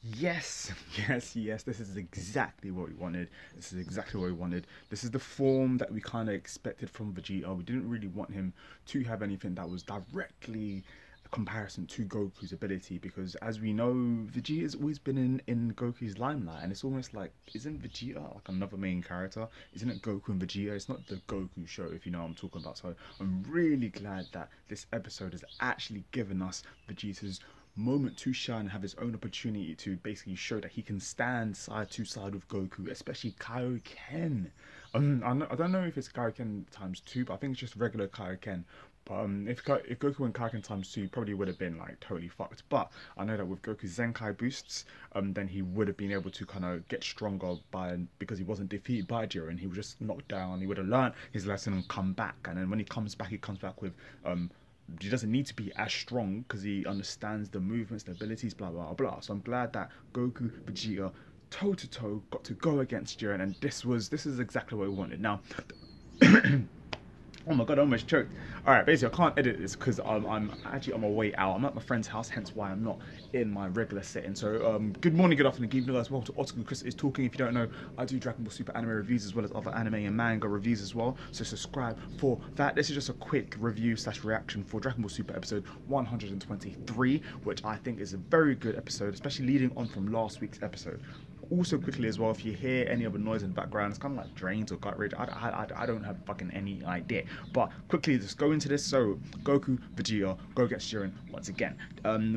Yes, yes, this is exactly what we wanted. This is exactly what we wanted. This is the form that we kind of expected from Vegeta. We didn't really want him to have anything that was directly a comparison to Goku's ability, because as we know, Vegeta's always been in Goku's limelight, and it's almost like, isn't Vegeta like another main character? Isn't it Goku and Vegeta? It's not the Goku show, if you know what I'm talking about. So I'm really glad that this episode has actually given us Vegeta's moment to shine, have his own opportunity to basically show that he can stand side to side with Goku, especially Kaioken. I don't know if it's Kaioken times two, but I think it's just regular Kaioken. But if Goku went Kaioken times two, he probably would have been like totally fucked. But I know that with Goku's Zenkai boosts, then he would have been able to kind of get stronger because he wasn't defeated by Jiren. He was just knocked down. He would have learned his lesson and come back. And then when he comes back with he doesn't need to be as strong because he understands the movements, the abilities, blah blah blah. So I'm glad that Goku, Vegeta, toe to toe got to go against Jiren, and this is exactly what we wanted. Now, oh my god, I almost choked. Alright, basically I can't edit this because I'm actually on my way out. I'm at my friend's house, hence why I'm not in my regular setting. So good morning, good afternoon, good evening guys. Welcome to Otaku Chris is Talking. If you don't know, I do Dragon Ball Super anime reviews as well as other anime and manga reviews as well. So subscribe for that. This is just a quick review / reaction for Dragon Ball Super episode 123, which I think is a very good episode, especially leading on from last week's episode. Also quickly as well, if you hear any other noise in the background, it's kind of like drains or gut rage. I don't have fucking any idea. But quickly, just go into this. So Goku, Vegeta, go against Jiren once again.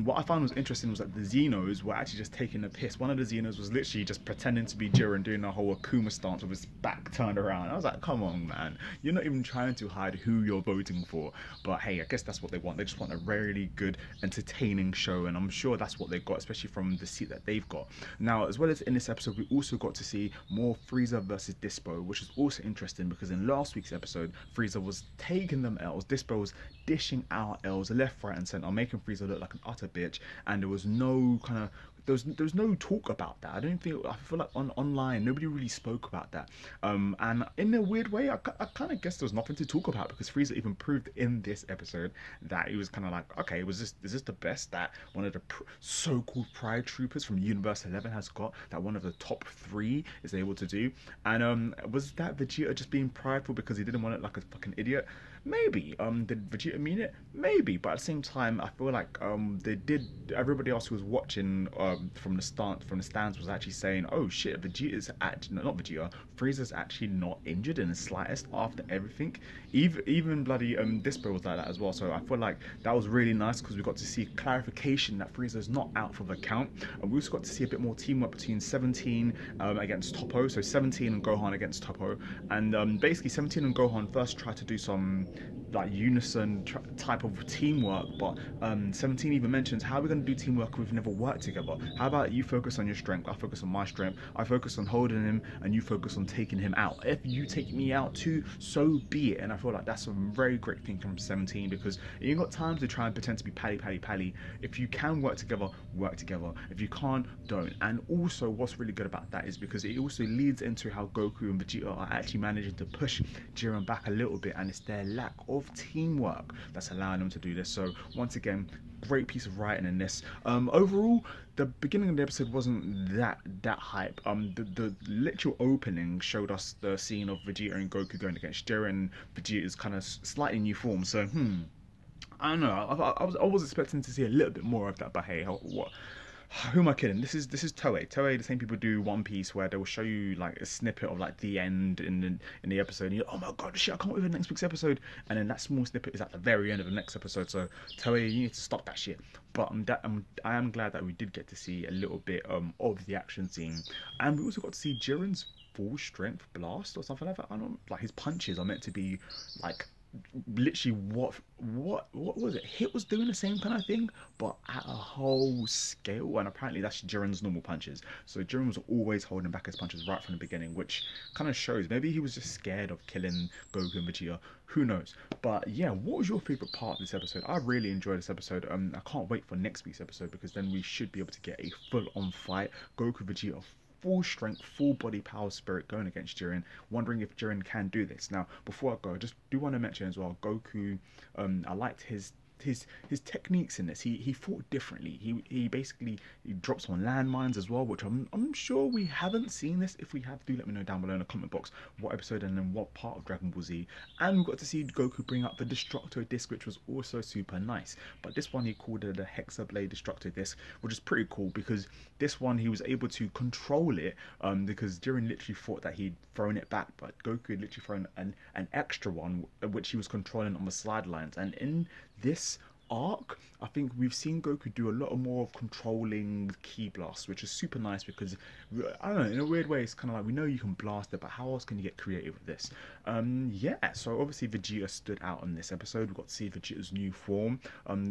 What I found was interesting was that the Xenos were actually just taking the piss. One of the Xenos was literally just pretending to be Jiren, doing a whole Akuma stance with his back turned around. I was like, come on, man. You're not even trying to hide who you're voting for. But hey, I guess that's what they want. They just want a really good, entertaining show. And I'm sure that's what they got, especially from the seat that they've got. Now, as well as in this episode, we also got to see more Freeza versus Dispo, which is also interesting because in last week's episode, Freeza was taking them L's. Dispo was dishing out L's left, right, and centre, making Freeza look like an utter bitch, and there was no kind of there was no talk about that. I feel like online nobody really spoke about that. And in a weird way, I kind of guess there was nothing to talk about because Frieza even proved in this episode that he was kind of like, okay, is this the best that one of the so-called Pride Troopers from Universe 11 has got, that one of the top 3 is able to do? And was that Vegeta just being prideful because he didn't want it like a fucking idiot? Maybe. Did Vegeta mean it? Maybe. But at the same time, I feel like everybody else who was watching from the stands was actually saying, oh shit, Vegeta's actually not Vegeta, Frieza's actually not injured in the slightest after everything. Even bloody Dispo was like that as well. So I feel like that was really nice because we got to see clarification that Frieza's not out for the count, and we also got to see a bit more teamwork between 17 against Toppo. So 17 and Gohan against Toppo, and basically 17 and Gohan first tried to do some like unison type of teamwork, but 17 even mentions, how are we going to do teamwork if we've never worked together? How about you focus on your strength, I focus on my strength, I focus on holding him and you focus on taking him out. If you take me out too, so be it. And I feel like that's a very great thing from 17, because you ain't got time to try and pretend to be pally. If you can work together, work together. If you can't, don't. And also what's really good about that is because it also leads into how Goku and Vegeta are actually managing to push Jiren back a little bit, and it's their lack of teamwork that's allowing them to do this. So once again, great piece of writing in this. Overall, the beginning of the episode wasn't that hype. The literal opening showed us the scene of Vegeta and Goku going against Jiren. Vegeta's kind of slightly new form, so I don't know. I was expecting to see a little bit more of that, but hey, what? Who am I kidding? This is Toei. Toei, the same people do One Piece, where they will show you like a snippet of like the end in the episode, and you're, oh my god, shit, I can't wait for the next week's episode. And then that small snippet is at the very end of the next episode. So Toei, you need to stop that shit. But I am glad that we did get to see a little bit of the action scene, and we also got to see Jiren's full strength blast or something like that. I don't, like, his punches are meant to be like literally what was it? Hit was doing the same kind of thing, but at a whole scale. And apparently that's Jiren's normal punches. So Jiren was always holding back his punches right from the beginning, which kind of shows maybe he was just scared of killing Goku and Vegeta. Who knows? But yeah, what was your favorite part of this episode? I really enjoyed this episode. I can't wait for next week's episode, because then we should be able to get a full-on fight. Goku, Vegeta, full strength, full body power spirit going against Jiren. Wondering if Jiren can do this. Now, before I go, I just do want to mention as well, Goku, I liked his his techniques in this. He fought differently. He basically drops on landmines as well, which I'm sure we haven't seen this. If we have, do let me know down below in the comment box what episode and then what part of Dragon Ball Z. And we got to see Goku bring up the Destructo Disc, which was also super nice. But this one he called it a Hexablade Destructo Disc, which is pretty cool because this one he was able to control it. Because Jiren literally thought that he'd thrown it back, but Goku had literally thrown an extra one, which he was controlling on the sidelines. And in this arc, I think we've seen Goku do a lot more of controlling Ki Blasts, which is super nice because, I don't know, in a weird way, it's kind of like, we know you can blast it, but how else can you get creative with this? Yeah, so obviously Vegeta stood out on this episode. We got to see Vegeta's new form.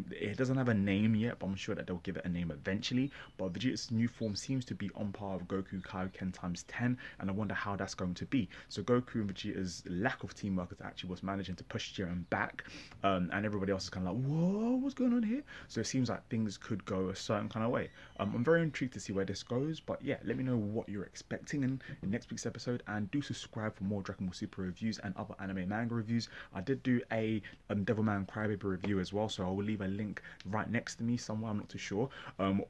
It doesn't have a name yet, but I'm sure that they'll give it a name eventually. But Vegeta's new form seems to be on par with Goku Kaioken times 10, and I wonder how that's going to be. So Goku and Vegeta's lack of teamwork is actually what's managing to push Jiren back, and everybody else is kind of like, whoa, what's going on here? So it seems like things could go a certain kind of way. I'm very intrigued to see where this goes, but yeah, let me know what you're expecting in next week's episode, and do subscribe for more Dragon Ball Super reviews and other anime manga reviews. I did do a Devilman Crybaby review as well, so I will leave a link right next to me somewhere, I'm not too sure,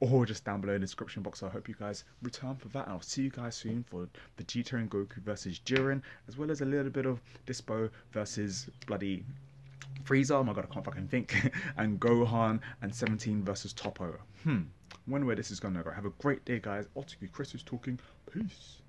or just down below in the description box. So I hope you guys return for that, and I'll see you guys soon for Vegeta and Goku versus Jiren, as well as a little bit of Dispo versus bloody Freeza, oh my god, I can't fucking think, and Gohan and 17 versus Toppo. Wonder where this is gonna go. Have a great day, guys. Chris is talking. Peace.